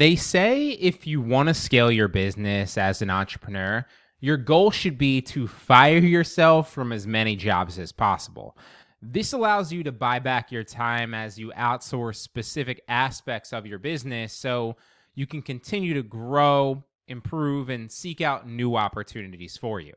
They say if you want to scale your business as an entrepreneur, your goal should be to fire yourself from as many jobs as possible. This allows you to buy back your time as you outsource specific aspects of your business so you can continue to grow, improve, and seek out new opportunities for you.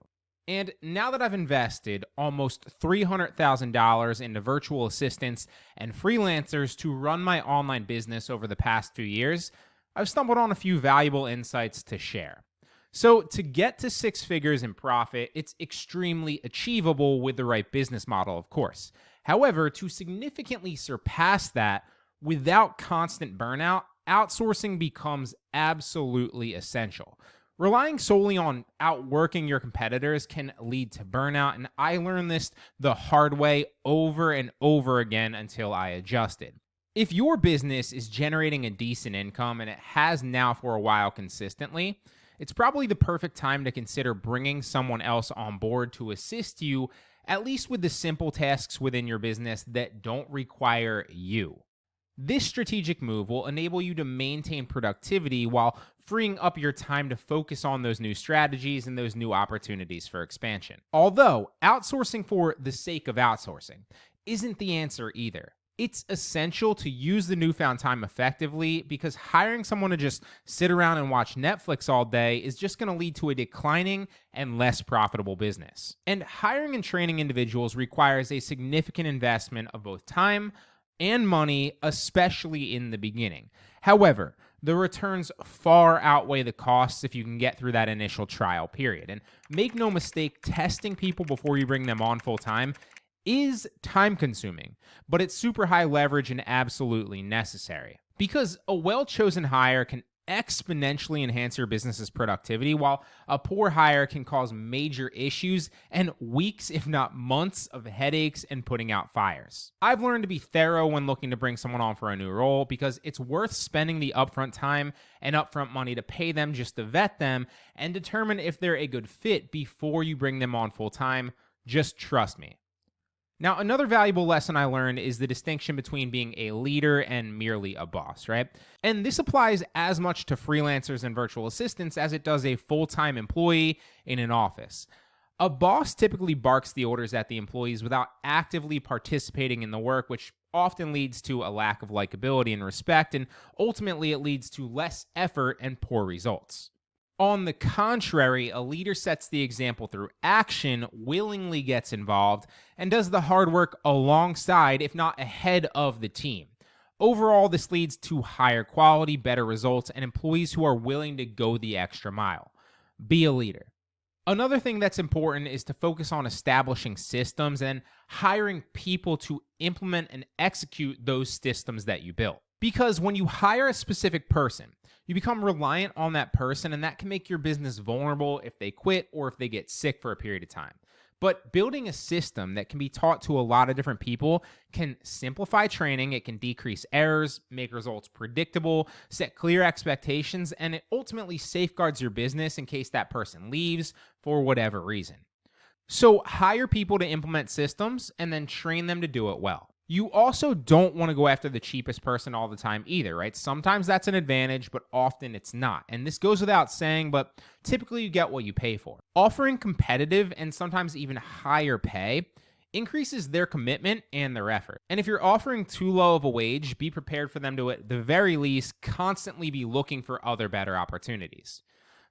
And now that I've invested almost $300,000 into virtual assistants and freelancers to run my online business over the past few years, I've stumbled on a few valuable insights to share. So, to get to six figures in profit, it's extremely achievable with the right business model, of course. However, to significantly surpass that without constant burnout, outsourcing becomes absolutely essential. Relying solely on outworking your competitors can lead to burnout, and I learned this the hard way over and over again until I adjusted. If your business is generating a decent income, and it has now for a while consistently, it's probably the perfect time to consider bringing someone else on board to assist you, at least with the simple tasks within your business that don't require you. This strategic move will enable you to maintain productivity while freeing up your time to focus on those new strategies and those new opportunities for expansion. Although outsourcing for the sake of outsourcing isn't the answer either. It's essential to use the newfound time effectively, because hiring someone to just sit around and watch Netflix all day is just going to lead to a declining and less profitable business. And hiring and training individuals requires a significant investment of both time and money, especially in the beginning. However, the returns far outweigh the costs if you can get through that initial trial period. And make no mistake, testing people before you bring them on full time is time consuming, but it's super high leverage and absolutely necessary. Because a well-chosen hire can exponentially enhance your business's productivity, while a poor hire can cause major issues and weeks, if not months, of headaches and putting out fires. I've learned to be thorough when looking to bring someone on for a new role, because it's worth spending the upfront time and upfront money to pay them just to vet them and determine if they're a good fit before you bring them on full time. Just trust me. Now, another valuable lesson I learned is the distinction between being a leader and merely a boss, right? And this applies as much to freelancers and virtual assistants as it does a full-time employee in an office. A boss typically barks the orders at the employees without actively participating in the work, which often leads to a lack of likability and respect, and ultimately it leads to less effort and poor results. On the contrary, a leader sets the example through action, willingly gets involved, and does the hard work alongside, if not ahead of, the team. Overall, this leads to higher quality, better results, and employees who are willing to go the extra mile. Be a leader. Another thing that's important is to focus on establishing systems and hiring people to implement and execute those systems that you built. Because when you hire a specific person, you become reliant on that person, and that can make your business vulnerable if they quit or if they get sick for a period of time. But building a system that can be taught to a lot of different people can simplify training, it can decrease errors, make results predictable, set clear expectations, and it ultimately safeguards your business in case that person leaves for whatever reason. So hire people to implement systems and then train them to do it well. You also don't want to go after the cheapest person all the time either, right? Sometimes that's an advantage, but often it's not. And this goes without saying, but typically you get what you pay for. Offering competitive and sometimes even higher pay increases their commitment and their effort. And if you're offering too low of a wage, be prepared for them to, at the very least, constantly be looking for other better opportunities.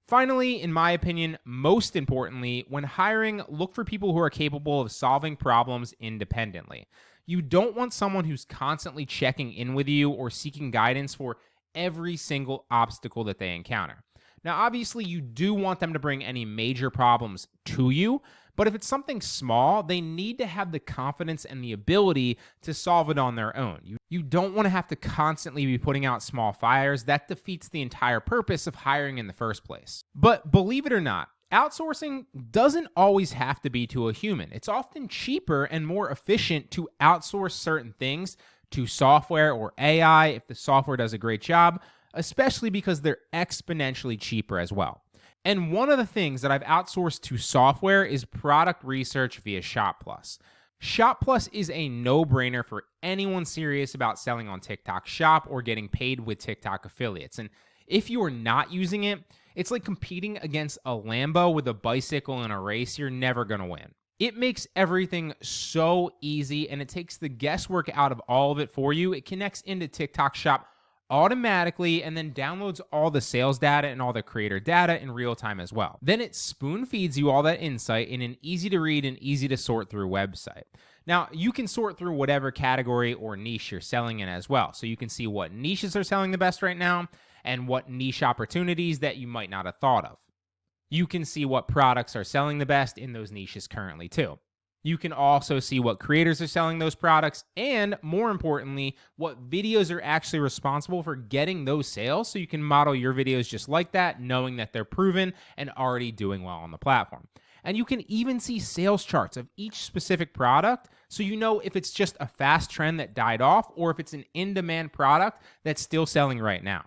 Finally, in my opinion, most importantly, when hiring, look for people who are capable of solving problems independently. You don't want someone who's constantly checking in with you or seeking guidance for every single obstacle that they encounter. Now, obviously, you do want them to bring any major problems to you, but if it's something small, they need to have the confidence and the ability to solve it on their own. You don't want to have to constantly be putting out small fires. That defeats the entire purpose of hiring in the first place. But believe it or not, outsourcing doesn't always have to be to a human. It's often cheaper and more efficient to outsource certain things to software or AI if the software does a great job, especially because they're exponentially cheaper as well. And one of the things that I've outsourced to software is product research via ShopPlus. ShopPlus is a no-brainer for anyone serious about selling on TikTok Shop or getting paid with TikTok affiliates. And If you are not using it, it's like competing against a Lambo with a bicycle in a race. You're never going to win. It makes everything so easy and it takes the guesswork out of all of it for you. It connects into TikTok Shop automatically and then downloads all the sales data and all the creator data in real time as well. Then it spoon feeds you all that insight in an easy to read and easy to sort through website. Now, you can sort through whatever category or niche you're selling in as well. So you can see what niches are selling the best right now and what niche opportunities that you might not have thought of. You can see what products are selling the best in those niches currently too. You can also see what creators are selling those products and, more importantly, what videos are actually responsible for getting those sales, so you can model your videos just like that, knowing that they're proven and already doing well on the platform. And you can even see sales charts of each specific product, so you know if it's just a fast trend that died off or if it's an in-demand product that's still selling right now.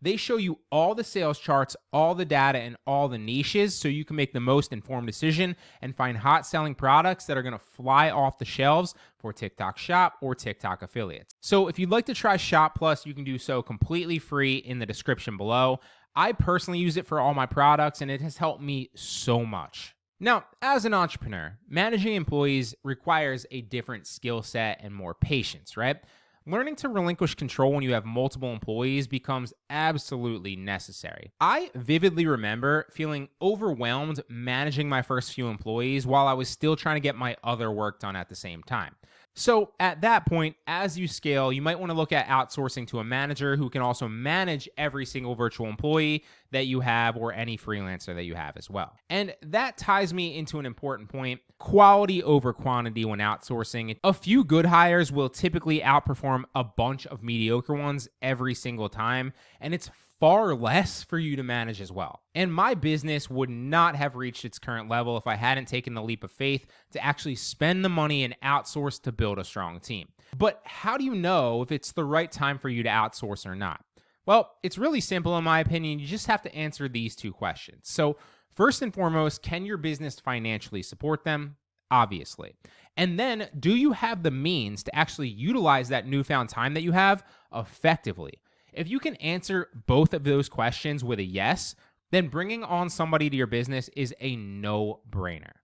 They show you all the sales charts, all the data, and all the niches so you can make the most informed decision and find hot selling products that are going to fly off the shelves for TikTok Shop or TikTok affiliates. So if you'd like to try Shop Plus, you can do so completely free in the description below. I personally use it for all my products and it has helped me so much. Now, as an entrepreneur, managing employees requires a different skill set and more patience, right? Learning to relinquish control when you have multiple employees becomes absolutely necessary. I vividly remember feeling overwhelmed managing my first few employees while I was still trying to get my other work done at the same time. So at that point, as you scale, you might want to look at outsourcing to a manager who can also manage every single virtual employee that you have or any freelancer that you have as well. And that ties me into an important point: quality over quantity when outsourcing. A few good hires will typically outperform a bunch of mediocre ones every single time, and it's far less for you to manage as well. And my business would not have reached its current level if I hadn't taken the leap of faith to actually spend the money and outsource to build a strong team. But how do you know if it's the right time for you to outsource or not? Well, it's really simple in my opinion. You just have to answer these two questions. So first and foremost, can your business financially support them? Obviously. And then, do you have the means to actually utilize that newfound time that you have effectively? If you can answer both of those questions with a yes, then bringing on somebody to your business is a no-brainer.